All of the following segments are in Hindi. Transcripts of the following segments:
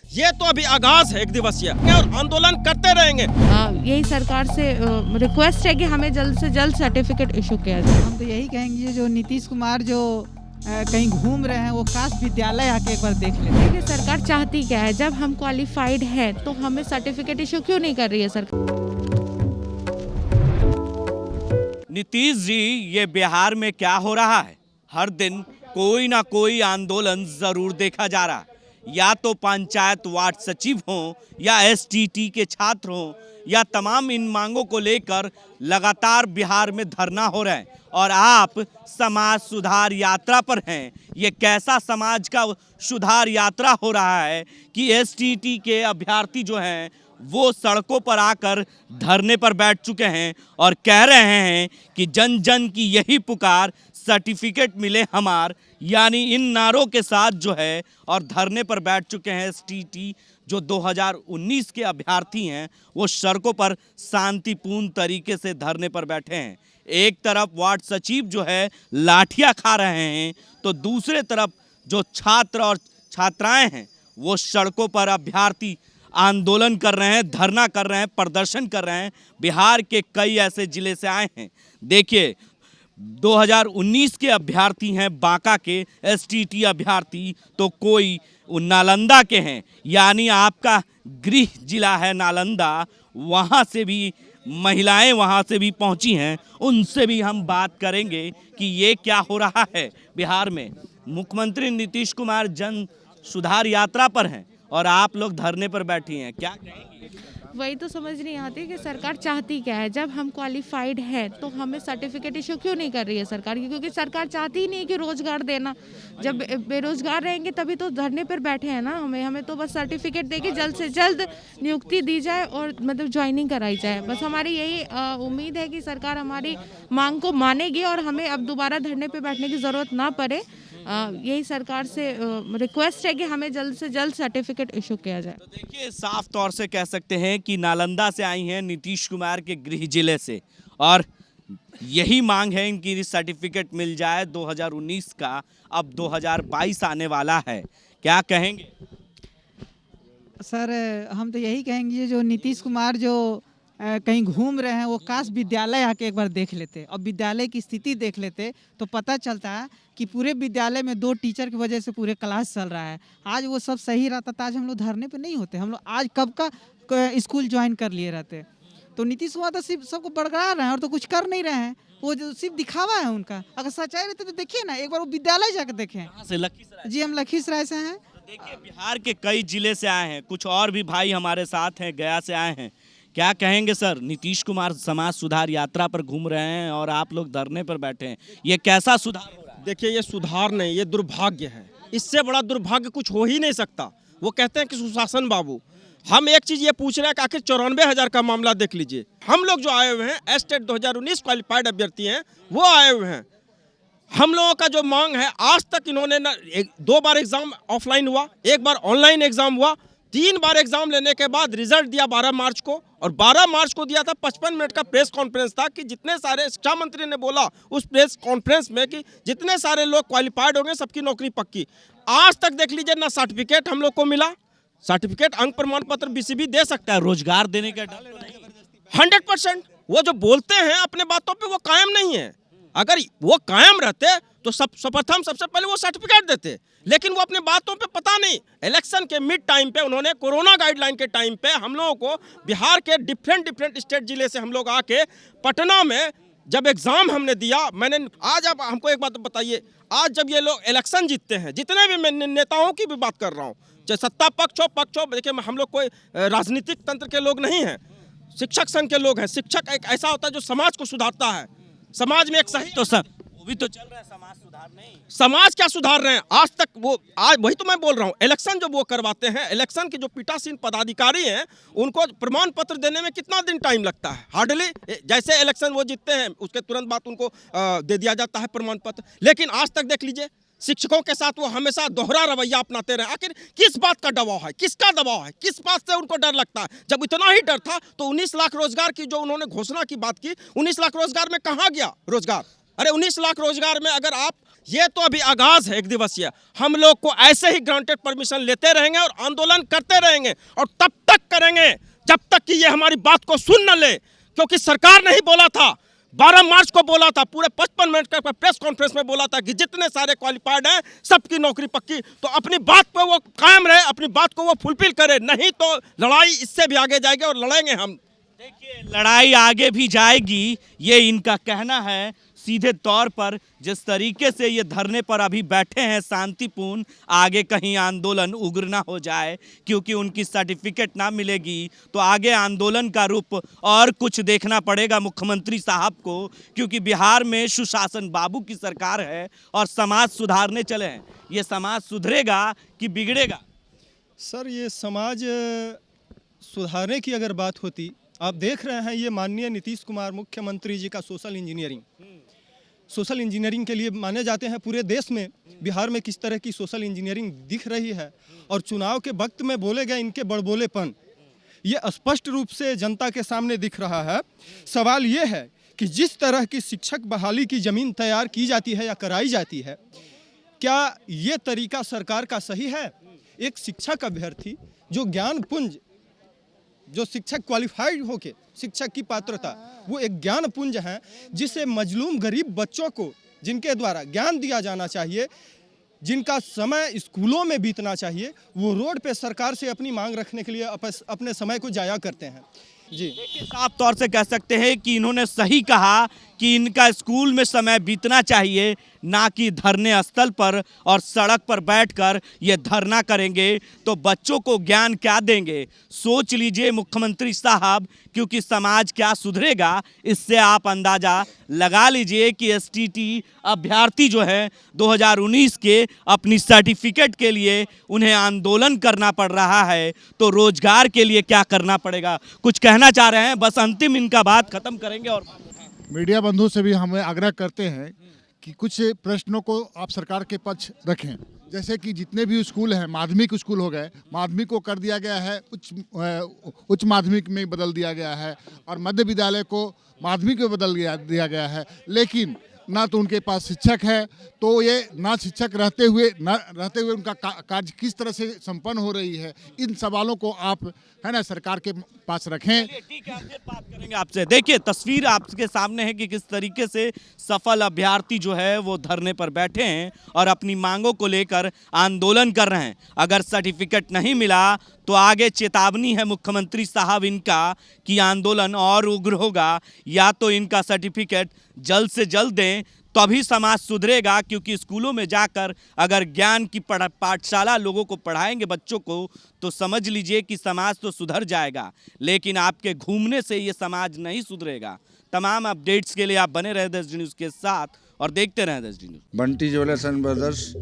ये तो अभी आगाज है 1 दिवसीय और आंदोलन करते रहेंगे। यही सरकार से रिक्वेस्ट है कि हमें जल्द से जल्द सर्टिफिकेट इशू किया जाए। हम तो यही कहेंगे जो नीतीश कुमार जो कहीं घूम रहे हैं वो काश विद्यालय आके एक बार देख लेते। देखिए सरकार चाहती क्या है, जब हम क्वालिफाइड हैं तो हमें सर्टिफिकेट इशू क्यों नहीं कर रही है सरकार। नीतीश जी, ये बिहार में क्या हो रहा है? हर दिन कोई ना कोई आंदोलन जरूर देखा जा रहा है। या तो पंचायत वार्ड सचिव हों या एसटीटी के छात्र हों या तमाम इन मांगों को लेकर लगातार बिहार में धरना हो रहा है। और आप समाज सुधार यात्रा पर हैं। ये कैसा समाज का सुधार यात्रा हो रहा है कि एसटीटी के अभ्यर्थी जो हैं वो सड़कों पर आकर धरने पर बैठ चुके हैं और कह रहे हैं कि जन जन की यही पुकार, सर्टिफिकेट मिले हमार, यानी इन नारों के साथ जो है और धरने पर बैठ चुके हैं एसटीटी जो 2019 के अभ्यर्थी हैं। वो सड़कों पर शांतिपूर्ण तरीके से धरने पर बैठे हैं। एक तरफ वार्ड सचिव जो है लाठियां खा रहे हैं तो दूसरे तरफ जो छात्र और छात्राएं हैं वो सड़कों पर अभ्यर्थी आंदोलन कर रहे हैं, धरना कर रहे हैं, प्रदर्शन कर रहे हैं। बिहार के कई ऐसे जिले से आए हैं। देखिए 2019 के अभ्यर्थी हैं बांका के एसटीटी अभ्यर्थी, तो कोई नालंदा के हैं, यानी आपका गृह जिला है नालंदा, वहाँ से भी महिलाएं वहाँ से भी पहुँची हैं। उनसे भी हम बात करेंगे कि ये क्या हो रहा है बिहार में। मुख्यमंत्री नीतीश कुमार जन सुधार यात्रा पर हैं और आप लोग धरने पर बैठी हैं, क्या कहेंगे? वही तो समझ नहीं आती कि सरकार चाहती क्या है, जब हम क्वालिफाइड हैं तो हमें सर्टिफिकेट इशू क्यों नहीं कर रही है सरकार। क्योंकि सरकार चाहती ही नहीं कि रोजगार देना। जब बेरोजगार रहेंगे तभी तो धरने पर बैठे हैं ना। हमें तो बस सर्टिफिकेट देके जल्द से जल्द नियुक्ति दी जाए और मतलब ज्वाइनिंग कराई जाए। बस हमारी यही उम्मीद है कि सरकार हमारी मांग को मानेगी और हमें अब दोबारा धरने पर बैठने की ज़रूरत ना पड़े। यही सरकार से रिक्वेस्ट है कि हमें जल्द से जल्द सर्टिफिकेट इशू किया जाए। तो देखिए साफ तौर से कह सकते हैं कि नालंदा से आई हैं नीतीश कुमार के गृह जिले से और यही मांग है इनकी सर्टिफिकेट मिल जाए 2019 का। अब 2022 आने वाला है, क्या कहेंगे? सर हम तो यही कहेंगे जो नीतीश कुमार जो कहीं घूम रहे हैं वो काश विद्यालय आके एक बार देख लेते और विद्यालय की स्थिति देख लेते तो पता चलता है कि पूरे विद्यालय में 2 टीचर की वजह से पूरे क्लास चल रहा है। आज वो सब सही रहता तो आज हम लोग धरने पे नहीं होते। हम लोग आज कब का स्कूल ज्वाइन कर लिए रहते। तो नीतीश कुमार तो सिर्फ सबको बड़गड़ा रहे हैं और तो कुछ कर नहीं रहे हैं। वो जो सिर्फ दिखावा है उनका। अगर सच्चाई रहती तो देखिए ना, एक बार वो विद्यालय जाकर देखें। कहाँ से? लखीसराय। जी हम लखीसराय से हैं। देखिए बिहार के कई जिले से आए हैं, कुछ और भी भाई हमारे साथ हैं, गया से आए हैं। क्या कहेंगे सर? नीतीश कुमार समाज सुधार यात्रा पर घूम रहे हैं और आप लोग धरने पर बैठे हैं, ये कैसा सुधार हो रहा है? देखिए ये सुधार नहीं, ये दुर्भाग्य है। इससे बड़ा दुर्भाग्य कुछ हो ही नहीं सकता। वो कहते हैं कि सुशासन बाबू। हम एक चीज ये पूछ रहे हैं कि आखिर 94,000 का मामला देख लीजिए। हम लोग जो आए हुए हैं एस्टेट 2019 क्वालिफाइड अभ्यर्थी हैं वो आए हुए हैं। हम लोगों का जो मांग है, आज तक इन्होंने 2 बार एग्जाम ऑफलाइन हुआ, 1 बार ऑनलाइन एग्जाम हुआ, 3 बार एग्जाम लेने के बाद रिजल्ट दिया 12 मार्च को और 12 मार्च को दिया था। 55 मिनट का प्रेस कॉन्फ्रेंस था कि जितने सारे शिक्षा मंत्री ने बोला उस प्रेस कॉन्फ्रेंस में कि जितने सारे लोग क्वालिफाइड होंगे सबकी नौकरी पक्की। आज तक देख लीजिए ना सर्टिफिकेट हम लोग को मिला। सर्टिफिकेट अंक प्रमाण पत्र बीसीबी दे सकता है, रोजगार देने का डर तो नहीं? 100%। वो जो बोलते हैं अपने बातों पे वो कायम नहीं है। अगर वो कायम रहते तो सर्वप्रथम सबसे पहले वो सर्टिफिकेट देते, लेकिन वो अपने बातों पे पता नहीं। इलेक्शन के मिड टाइम पे उन्होंने कोरोना गाइडलाइन के टाइम पे हम लोगों को बिहार के डिफरेंट स्टेट जिले से हम लोग आके पटना में जब एग्जाम हमने दिया। मैंने आज आप हमको एक बात बताइए, आज जब ये लोग इलेक्शन जीतते हैं, जितने भी मैं नेताओं की भी बात कर रहा हूँ, चाहे सत्ता पक्ष हो, देखिए हम लोग कोई राजनीतिक तंत्र के लोग नहीं हैं, शिक्षक संघ के लोग हैं। शिक्षक एक ऐसा होता है जो समाज को सुधारता है। समाज में एक सही तो सर वो भी तो चल रहा है समाज सुधार नहीं। समाज क्या सुधार रहे हैं आज तक? वो आज वही तो मैं बोल रहा हूँ, इलेक्शन जब वो करवाते हैं, इलेक्शन के जो पीठासीन पदाधिकारी हैं उनको प्रमाण पत्र देने में कितना दिन टाइम लगता है? हार्डली जैसे इलेक्शन वो जीतते हैं उसके तुरंत बाद उनको दे दिया जाता है प्रमाण पत्र। लेकिन आज तक देख लीजिए शिक्षकों के साथ वो हमेशा दोहरा रवैया अपनाते रहे। आखिर किस बात का दबाव है, किसका दबाव है, किस बात से उनको डर लगता है? जब इतना ही डर था तो 19 लाख रोजगार की जो उन्होंने घोषणा की बात की, 19 लाख रोजगार में कहाँ गया रोजगार? अरे 19 लाख रोजगार में अगर आप ये तो अभी आगाज है 1 दिवसीय। हम लोग को ऐसे ही ग्रांटेड परमिशन लेते रहेंगे और आंदोलन करते रहेंगे और तब तक करेंगे जब तक कि ये हमारी बात को सुन न ले, क्योंकि सरकार ने ही बोला था, 12 मार्च को बोला था, पूरे 55 मिनट का प्रेस कॉन्फ्रेंस में बोला था कि जितने सारे क्वालिफाइड हैं सबकी नौकरी पक्की। तो अपनी बात पे वो कायम रहे, अपनी बात को वो फुलफिल करे, नहीं तो लड़ाई इससे भी आगे जाएगी और लड़ेंगे हम। देखिए, लड़ाई आगे भी जाएगी, ये इनका कहना है। सीधे तौर पर जिस तरीके से ये धरने पर अभी बैठे हैं शांतिपूर्ण, आगे कहीं आंदोलन उग्र ना हो जाए, क्योंकि उनकी सर्टिफिकेट ना मिलेगी तो आगे आंदोलन का रूप और कुछ देखना पड़ेगा मुख्यमंत्री साहब को, क्योंकि बिहार में सुशासन बाबू की सरकार है और समाज सुधारने चले हैं। ये समाज सुधरेगा कि बिगड़ेगा? सर, ये समाज सुधारने की अगर बात होती, आप देख रहे हैं ये माननीय नीतीश कुमार मुख्यमंत्री जी का सोशल इंजीनियरिंग के लिए माने जाते हैं पूरे देश में। बिहार में किस तरह की सोशल इंजीनियरिंग दिख रही है और चुनाव के वक्त में बोले गए इनके बड़बोलेपन, ये स्पष्ट रूप से जनता के सामने दिख रहा है। सवाल ये है कि जिस तरह की शिक्षक बहाली की ज़मीन तैयार की जाती है या कराई जाती है, क्या ये तरीका सरकार का सही है? एक शिक्षक अभ्यर्थी जो ज्ञान पुंज, जो शिक्षक क्वालिफाइड होके शिक्षक की पात्रता, वो एक ज्ञान पुंज है जिसे मजलूम गरीब बच्चों को, जिनके द्वारा ज्ञान दिया जाना चाहिए, जिनका समय स्कूलों में बीतना चाहिए, वो रोड पे सरकार से अपनी मांग रखने के लिए अपने समय को जाया करते हैं। जी, साफ तौर से कह सकते हैं कि इन्होंने सही कहा कि इनका स्कूल में समय बीतना चाहिए, ना कि धरने स्थल पर और सड़क पर बैठकर ये धरना करेंगे तो बच्चों को ज्ञान क्या देंगे? सोच लीजिए मुख्यमंत्री साहब, क्योंकि समाज क्या सुधरेगा इससे आप अंदाज़ा लगा लीजिए कि एसटीटी अभ्यर्थी जो है 2019 के अपनी सर्टिफिकेट के लिए उन्हें आंदोलन करना पड़ रहा है, तो रोजगार के लिए क्या करना पड़ेगा? कुछ कहना चाह रहे हैं? बस अंतिम इनका बात खत्म करेंगे। और मीडिया बंधु से भी हमें आग्रह करते हैं कि कुछ प्रश्नों को आप सरकार के पक्ष रखें। जैसे कि जितने भी स्कूल हैं, माध्यमिक स्कूल हो गए, माध्यमिक को कर दिया गया है उच्च माध्यमिक में बदल दिया गया है, और मध्य विद्यालय को माध्यमिक में बदल दिया गया है, लेकिन ना तो उनके पास शिक्षक है, तो ये ना शिक्षक रहते हुए उनका कार्य किस तरह से संपन्न हो रही है, इन सवालों को आप है ना सरकार के पास रखें। ठीक है, फिर बात करेंगे आपसे। देखिए, तस्वीर आपके सामने है कि किस तरीके से सफल अभ्यर्थी जो है वो धरने पर बैठे हैं और अपनी मांगों को लेकर आंदोलन कर रहे हैं। अगर सर्टिफिकेट नहीं मिला तो आगे चेतावनी है मुख्यमंत्री साहब इनका कि आंदोलन और उग्र होगा, या तो इनका सर्टिफिकेट जल्द से जल्द दें तभी समाज सुधरेगा, क्योंकि स्कूलों में जाकर अगर ज्ञान की पाठशाला लोगों को पढ़ाएंगे बच्चों को, तो समझ लीजिए कि समाज तो सुधर जाएगा, लेकिन आपके घूमने से ये समाज नहीं सुधरेगा। तमाम अपडेट्स के लिए आप बने रहे 10 डी न्यूज़ के साथ और देखते रहें 10 D news. Bunty jewellers and brothers,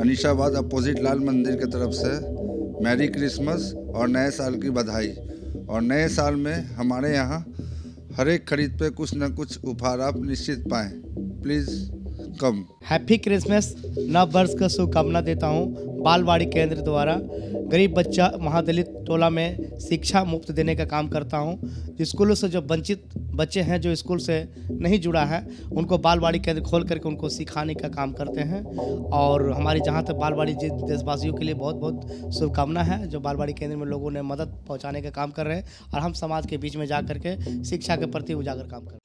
Anishabad opposite Lal Mandir की तरफ से मैरी क्रिसमस और नए साल की बधाई। और नए साल में हमारे यहाँ हर एक खरीद पे कुछ न कुछ उपहार आप निश्चित पाएँ। Please come. हैप्पी क्रिसमस, नव वर्ष का शुभकामना देता हूँ। बालवाड़ी केंद्र द्वारा गरीब बच्चा महादलित टोला में शिक्षा मुफ्त देने का काम करता हूँ। स्कूलों से जो वंचित बच्चे हैं, जो स्कूल से नहीं जुड़ा है, उनको बालवाड़ी केंद्र खोल करके उनको सिखाने का काम करते हैं। और हमारी जहाँ तक बालवाड़ी देशवासियों के लिए बहुत बहुत शुभकामना है, जो बालवाड़ी केंद्र में लोगों ने मदद पहुँचाने का काम कर रहे हैं, और हम समाज के बीच में जा करके शिक्षा के प्रति उजागर काम कर रहे हैं।